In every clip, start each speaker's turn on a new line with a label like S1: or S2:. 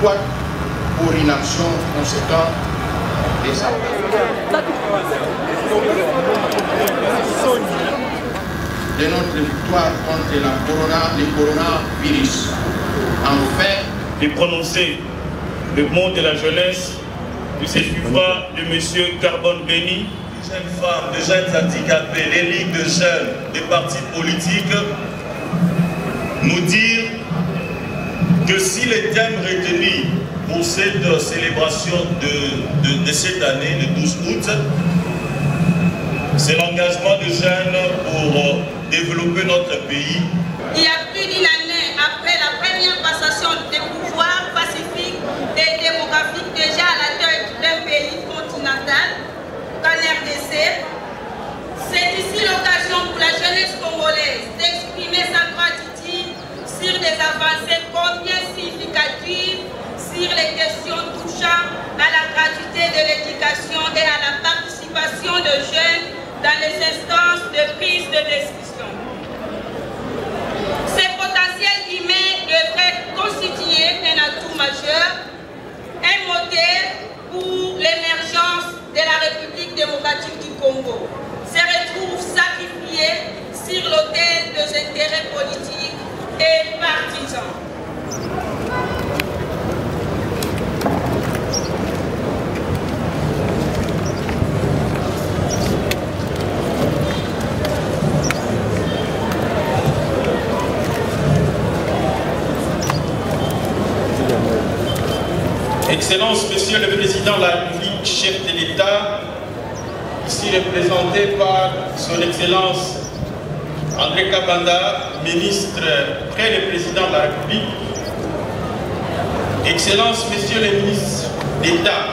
S1: adéquate pour une action conséquente des acteurs de notre victoire contre le coronavirus. Enfin,
S2: de prononcer le mot de la jeunesse qui se suivra de M. Carbone Béni.
S3: Des jeunes femmes, des jeunes handicapés, les ligues de jeunes, des partis politiques, nous dire que si les thèmes retenus pour cette célébration de cette année, le 12 août, c'est l'engagement des jeunes pour développer notre pays.
S4: Il y a plus d'une année après la première passation des pouvoirs pacifiques et démographiques déjà à la tête d'un pays continental, qu'en RDC, c'est ici l'occasion pour la jeunesse congolaise d'exprimer sa gratitude sur des avancées combien significatives sur les questions touchant à la gratuité de l'éducation et à la participation de jeunes dans les instances de prise de décision. Ces potentiels humains devraient constituer un atout majeur, un modèle pour l'émergence de la République démocratique du Congo, se retrouvent sacrifiés sur l'autel des intérêts politiques et partisans.
S2: Excellence, Monsieur le Président de la République, chef de l'État, ici représenté par Son Excellence André Kabanda, ministre près le Président de la République, Excellence, Monsieur le ministre d'État,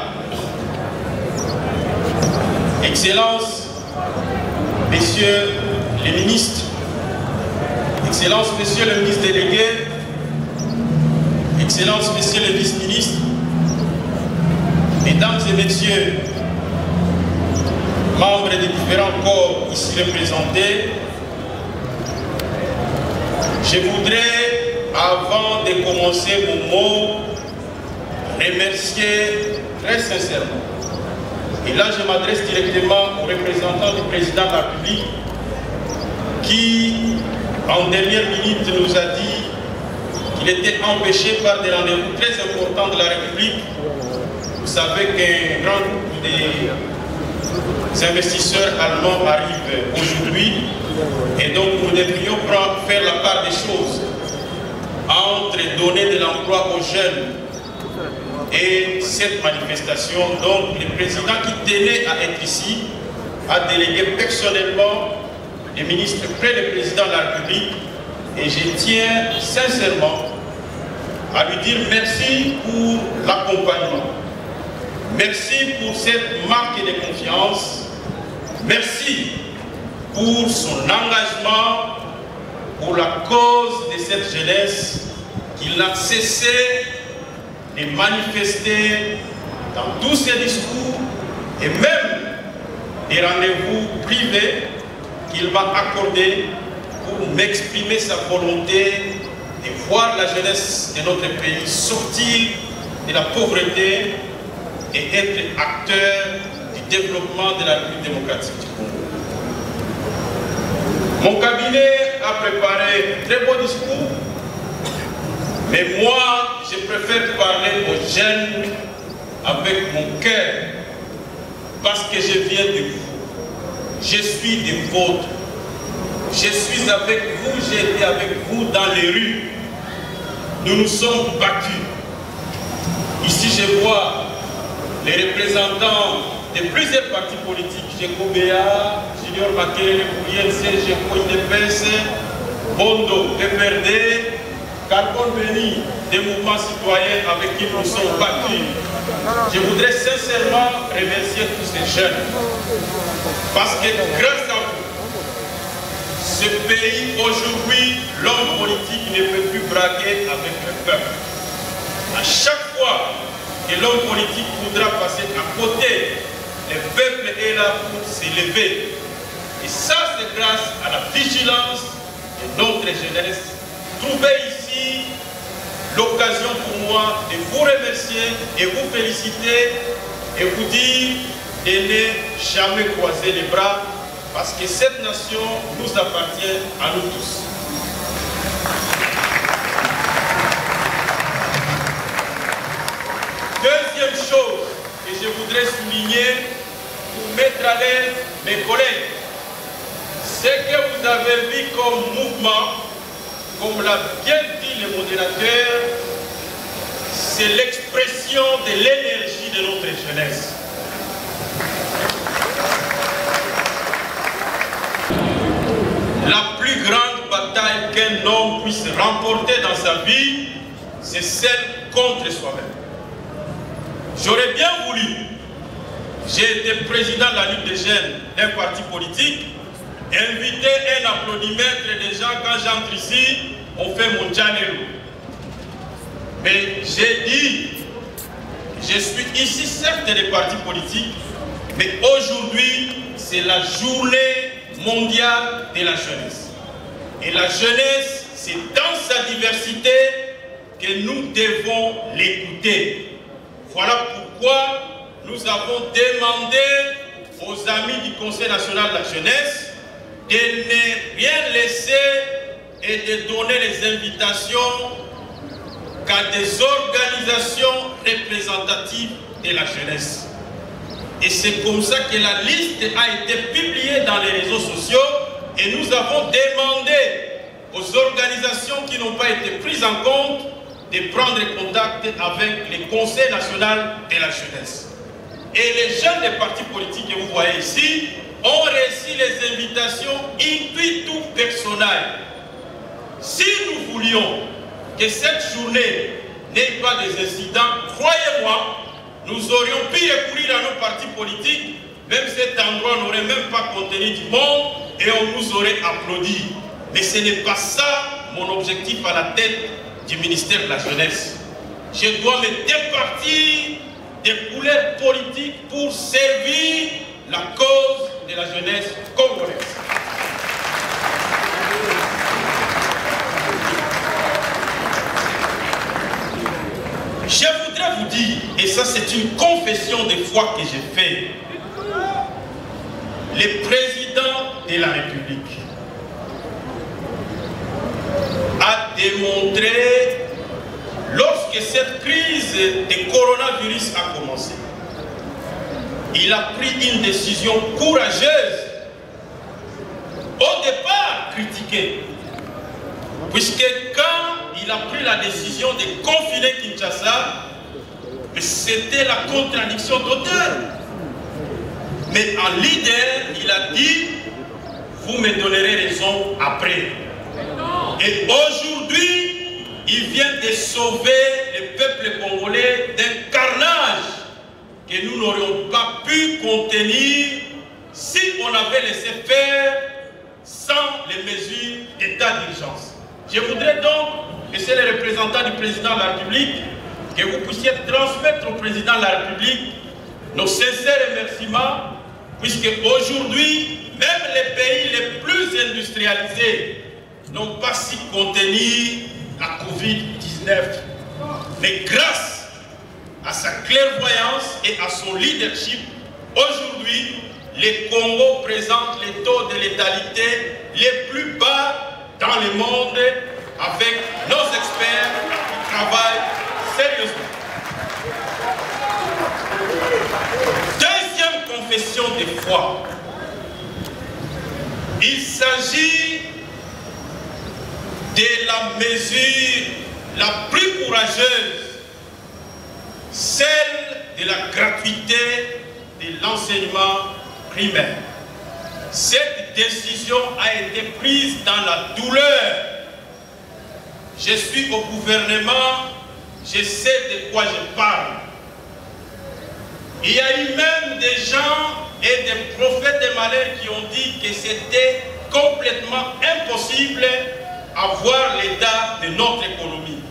S2: Excellence, Messieurs les ministres, Excellence, Monsieur le ministre délégué, Excellence, Monsieur le vice-ministre, Mesdames et Messieurs, membres des différents corps ici représentés, je voudrais, avant de commencer mon mot, remercier très sincèrement. Et là, je m'adresse directement au représentant du président de la République qui, en dernière minute, nous a dit qu'il était empêché par des rendez-vous très importants de la République. Vous savez qu'un grand nombre des investisseurs allemands arrivent aujourd'hui et donc nous devrions faire la part des choses entre donner de l'emploi aux jeunes et cette manifestation. Donc le président qui tenait à être ici a délégué personnellement le ministre près du président de la République et je tiens sincèrement à lui dire merci pour l'accompagnement. Merci pour cette marque de confiance. Merci pour son engagement pour la cause de cette jeunesse qu'il n'a cessé de manifester dans tous ses discours et même des rendez-vous privés qu'il va accorder pour m'exprimer sa volonté de voir la jeunesse de notre pays sortir de la pauvreté et être acteur du développement de la République démocratique du Congo. Mon cabinet a préparé un très beau discours, mais moi, je préfère parler aux jeunes avec mon cœur, parce que je viens de vous. Je suis des vôtres. Je suis avec vous, j'ai été avec vous dans les rues. Nous nous sommes battus. Ici, je vois les représentants de plusieurs partis politiques, Jekobea, Junior Makelele, Kouriense, Jekoindepes, Bondo, PPRD, Carbone Béni, des mouvements citoyens avec qui nous sommes battus. Je voudrais sincèrement remercier tous ces jeunes, parce que grâce à vous, ce pays aujourd'hui, l'homme politique ne peut plus braquer avec le peuple. À chaque fois que l'homme politique voudra passer à côté, le peuple est là pour s'élever. Et ça, c'est grâce à la vigilance de notre jeunesse, trouvée ici l'occasion pour moi de vous remercier et vous féliciter et vous dire de ne jamais croiser les bras parce que cette nation nous appartient à nous tous. Deuxième chose que je voudrais souligner pour mettre à l'aise mes collègues, ce que vous avez vu comme mouvement, comme l'a bien dit le modérateur, c'est l'expression de l'énergie de notre jeunesse. La plus grande bataille qu'un homme puisse remporter dans sa vie, c'est celle contre soi-même. J'aurais bien voulu, j'ai été président de la Ligue des jeunes d'un parti politique, inviter un applaudimètre des gens quand j'entre ici, on fait mon janelo. Mais j'ai dit, je suis ici certes des partis politiques, mais aujourd'hui c'est la journée mondiale de la jeunesse. Et la jeunesse, c'est dans sa diversité que nous devons l'écouter. Voilà pourquoi nous avons demandé aux amis du Conseil national de la jeunesse de ne rien laisser et de donner les invitations qu'à des organisations représentatives de la jeunesse. Et c'est comme ça que la liste a été publiée dans les réseaux sociaux et nous avons demandé aux organisations qui n'ont pas été prises en compte de prendre contact avec le Conseil national de la jeunesse. Et les jeunes des partis politiques que vous voyez ici ont reçu les invitations intuitu personnelles. Si nous voulions que cette journée n'ait pas des incidents, croyez-moi, nous aurions pu recourir à nos partis politiques, même cet endroit n'aurait même pas contenu du monde et on nous aurait applaudi. Mais ce n'est pas ça mon objectif à la tête du ministère de la jeunesse. Je dois me départir des couleurs politiques pour servir la cause de la jeunesse congolaise. Je voudrais vous dire, et ça c'est une confession de foi que j'ai faite, le président de la République a démontré, lorsque cette crise de coronavirus a commencé, il a pris une décision courageuse, au départ critiquée, puisque quand il a pris la décision de confiner Kinshasa, c'était la contradiction totale. Mais en leader, il a dit, vous me donnerez raison après. Et aujourd'hui, il vient de sauver le peuple congolais d'un carnage que nous n'aurions pas pu contenir si on avait laissé faire sans les mesures d'état d'urgence. Je voudrais donc, monsieur le représentant du président de la République, que vous puissiez transmettre au président de la République nos sincères remerciements, puisque aujourd'hui, même les pays les plus industrialisés n'ont pas su contenir la Covid-19. Mais grâce à sa clairvoyance et à son leadership, aujourd'hui, le Congo présente les taux de létalité les plus bas dans le monde, avec nos experts qui travaillent sérieusement. Deuxième confession de foi. Il s'agit de la mesure la plus courageuse, celle de la gratuité de l'enseignement primaire. Cette décision a été prise dans la douleur. Je suis au gouvernement, je sais de quoi je parle. Il y a eu même des gens et des prophètes des malheurs qui ont dit que c'était complètement impossible à voir l'état de notre économie.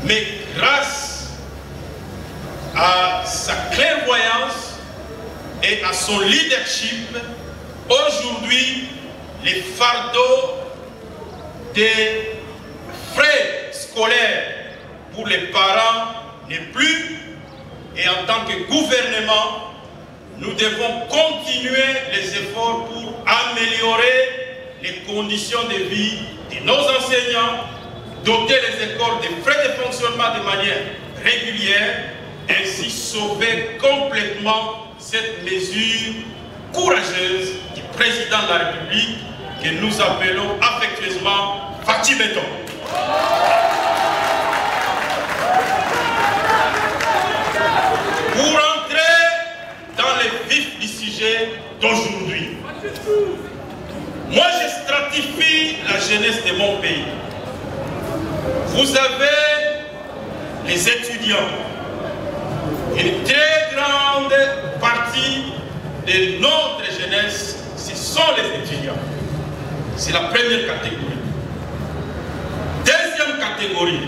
S2: Mais grâce à sa clairvoyance et à son leadership, aujourd'hui, les fardeaux des frais scolaire pour les parents n'est plus. Et en tant que gouvernement, nous devons continuer les efforts pour améliorer les conditions de vie de nos enseignants, doter les écoles de frais de fonctionnement de manière régulière, ainsi sauver complètement cette mesure courageuse du président de la République que nous appelons affectueusement Fatih Béton. Pour entrer dans le vif du sujet d'aujourd'hui, moi je stratifie la jeunesse de mon pays. Vous avez les étudiants. Une très grande partie de notre jeunesse, ce sont les étudiants. C'est la première catégorie. Deuxième catégorie,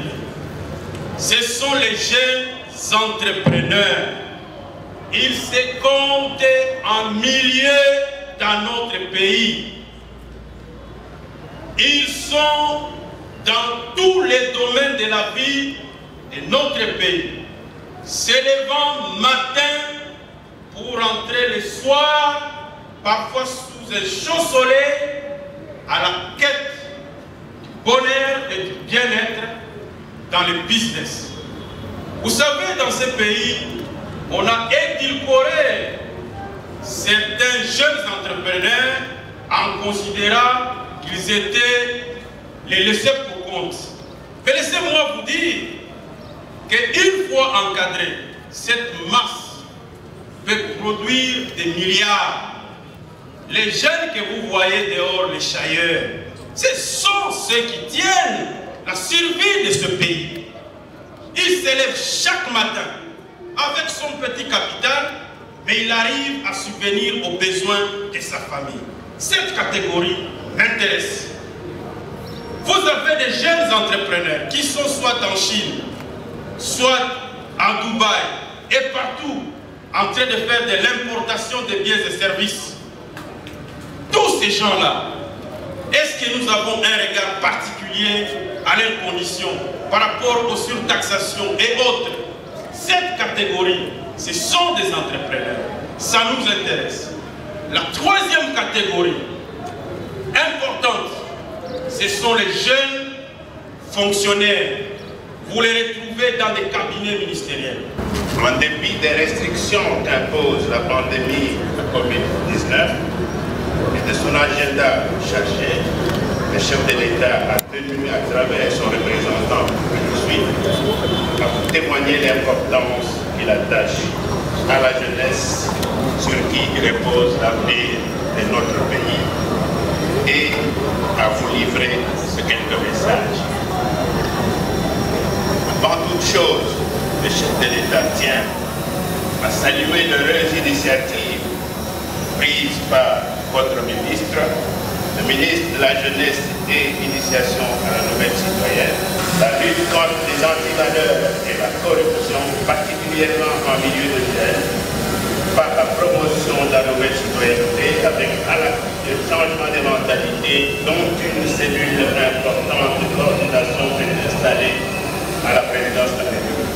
S2: ce sont les jeunes entrepreneurs. Ils se comptent en milliers dans notre pays. Ils sont dans tous les domaines de la vie de notre pays. Se levant matin pour rentrer le soir, parfois sous un chaud soleil, à la quête du bonheur et du bien-être dans le business. Vous savez, dans ce pays, on a édulcoré certains jeunes entrepreneurs en considérant qu'ils étaient les laissés pour compte. Mais laissez-moi vous dire qu'une fois encadrée, cette masse peut produire des milliards. Les jeunes que vous voyez dehors, les chailleurs, ce sont ceux qui tiennent la survie de ce pays. Il se lève chaque matin avec son petit capital, mais il arrive à subvenir aux besoins de sa famille. Cette catégorie m'intéresse. Vous avez des jeunes entrepreneurs qui sont soit en Chine, soit à Dubaï et partout en train de faire de l'importation de biens et services. Tous ces gens-là, est-ce que nous avons un regard particulier à leurs conditions par rapport aux surtaxations et autres? Cette catégorie, ce sont des entrepreneurs. Ça nous intéresse. La troisième catégorie importante, ce sont les jeunes fonctionnaires. Vous les retrouvez dans des cabinets ministériels.
S1: En dépit des restrictions qu'impose la pandémie de Covid-19 et de son agenda chargé, le chef de l'État a tenu à travers son représentant à vous témoigner l'importance qu'il attache à la jeunesse sur qui repose l'avenir de notre pays et à vous livrer quelques messages. Avant toute chose, le chef de l'État tient à saluer l'heureuse initiative prise par votre ministre, le ministre de la Jeunesse et Initiation à la Nouvelle Citoyenne, la lutte contre les antivaleurs et la corruption, particulièrement en milieu de jeunes, par la promotion de la nouvelle citoyenneté avec à la le changement de mentalité dont une cellule importante de coordination est installée à la présidence de la République.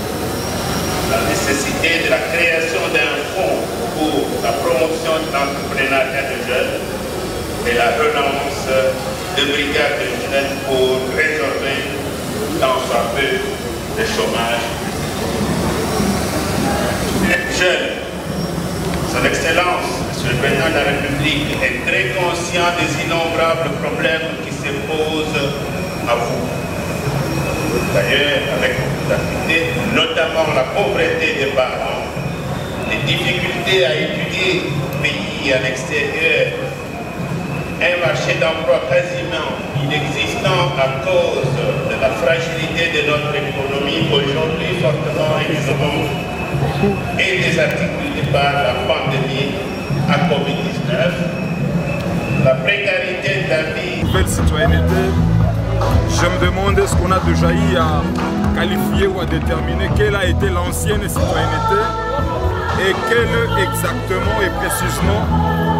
S1: La nécessité de la création d'un fonds pour la promotion de l'entrepreneuriat de jeunes et la relance de brigades de jeunes pour résorber tant soit peu le chômage. Les jeunes, son Excellence, Monsieur le Président de la République, est très conscient des innombrables problèmes qui se posent à vous. D'ailleurs, avec beaucoup d'activités, notamment la pauvreté des parents, les difficultés à étudier pays à l'extérieur, un marché d'emploi quasiment inexistant à cause de la fragilité de notre économie aujourd'hui fortement exsangue et des difficultés par la pandémie à Covid-19, la précarité de la vie.
S5: Nouvelle citoyenneté, je me demande est-ce qu'on a déjà eu à qualifier ou à déterminer quelle a été l'ancienne citoyenneté et quelle exactement et précisément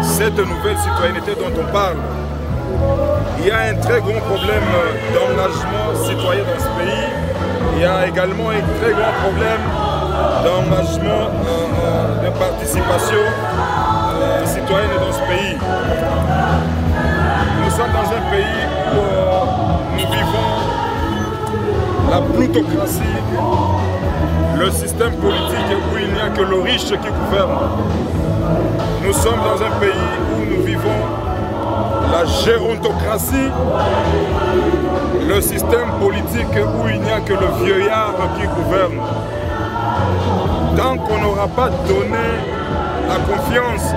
S5: cette nouvelle citoyenneté dont on parle. il y a un très grand problème d'engagement citoyen dans ce pays. Il y a également un très grand problème d'engagement, de participation citoyenne dans ce pays. Nous sommes dans un pays où nous vivons la plutocratie, le système politique où il n'y a que le riche qui gouverne. Nous sommes dans un pays où nous vivons la gérontocratie, le système politique où il n'y a que le vieillard qui gouverne. Tant qu'on n'aura pas donné la confiance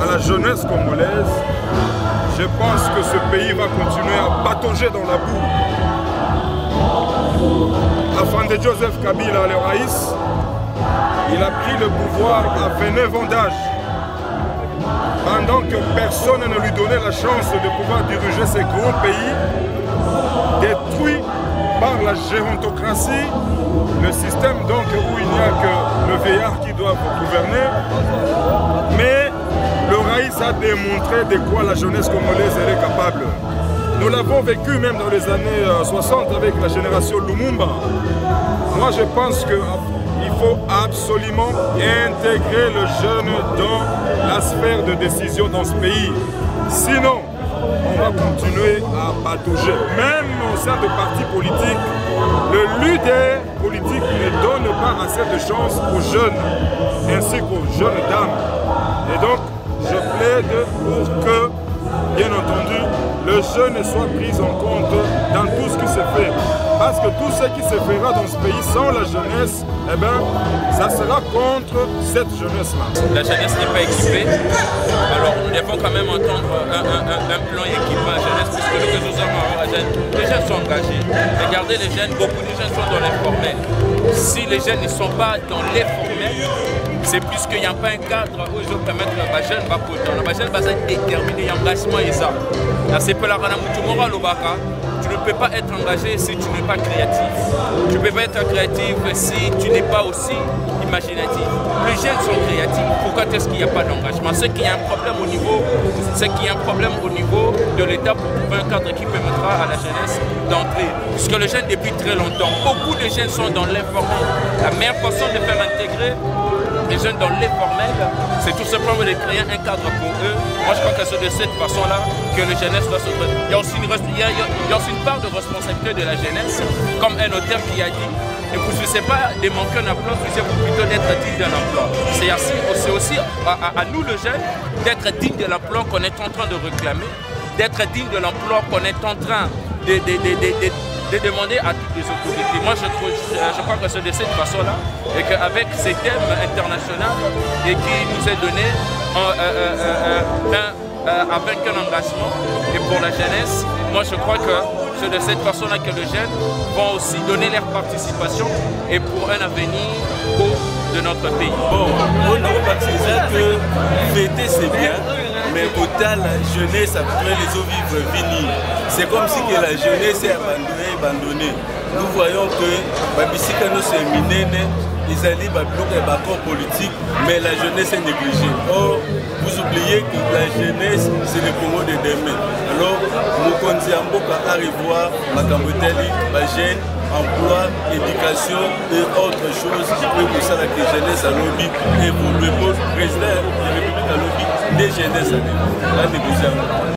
S5: à la jeunesse congolaise, je pense que ce pays va continuer à patauger dans la boue. Afande Joseph Kabila, le Raïs, il a pris le pouvoir à 29 ans d'âge. Pendant que personne ne lui donnait la chance de pouvoir diriger ces grands pays, détruits par la gérontocratie, le système donc où il n'y a que le vieillard qui doit gouverner. Mais le Raïs a démontré de quoi la jeunesse congolaise est capable. Nous l'avons vécu même dans les années 60 avec la génération Lumumba. Moi je pense qu'il faut absolument intégrer le jeune dans la sphère de décision dans ce pays. Sinon, on va continuer à patauger. Même au sein de partis politiques, le leader politique ne donne pas assez de chance aux jeunes, ainsi qu'aux jeunes dames. Et donc, je plaide pour que, bien entendu, le jeune soit pris en compte dans tout ce qui se fait. Parce que tout ce qui se fera dans ce pays sans la jeunesse, eh bien, ça sera contre cette jeunesse-là.
S6: La jeunesse n'est pas équipée. Alors nous devons quand même entendre un plan équipement à la jeunesse, puisque le réseau les jeunes sont engagés. Regardez les jeunes, beaucoup de jeunes sont dans l'informel. Si les jeunes ne sont pas dans l'informel, c'est puisqu'il n'y a pas un cadre où ils vont permettre à la jeune va pour la jeune va être déterminée, l'engagement est ça. Là, c'est pas la rana mutumora lobaka. Tu ne peux pas être engagé si tu n'es pas créatif. Tu ne peux pas être créatif si tu n'es pas aussi imaginatif. Les jeunes sont créatifs. Pourquoi est-ce qu'il n'y a pas d'engagement? C'est qu'il y a un problème au niveau, de l'État pour trouver un cadre qui permettra à la jeunesse d'entrer. Parce que les jeunes, depuis très longtemps, beaucoup de jeunes sont dans l'informel. La meilleure façon de faire intégrer les jeunes dans l'informel, c'est tout simplement de créer un cadre pour eux. Moi, je crois que c'est de cette façon-là que la jeunesse doit se faire. Il y a aussi une part de responsabilité de la jeunesse, comme un auteur qui a dit. Et vous ne savez pas de manquer un emploi, c'est plutôt d'être digne d'un emploi. C'est aussi à nous, les jeunes, d'être digne de l'emploi qu'on est en train de réclamer, d'être digne de l'emploi qu'on est en train de demander à toutes les autorités. Moi, je crois que c'est de cette façon-là et qu'avec ces thèmes internationaux et qui nous est donné avec un engagement et pour la jeunesse, moi je crois que c'est de cette façon-là que les jeunes vont aussi donner leur participation et pour un avenir beau de notre pays.
S7: Bon, on a baptisé que fêter c'est bien, mais au total, la jeunesse après les eaux vives venir. C'est comme si que la jeunesse est abandonnée. Nous voyons que Babisika nous c'est minene, ils allaient bloquer les corps politiques, mais la jeunesse est négligée. Or, vous oubliez que la jeunesse, c'est le Congo de demain. Alors, Mokonzi Amboka arrive à Makamboteli, la jeune, emploi, éducation et autre chose qui peut pour ça que la jeunesse a lobby et pour le président de la République a lobby des jeunesses à négocier.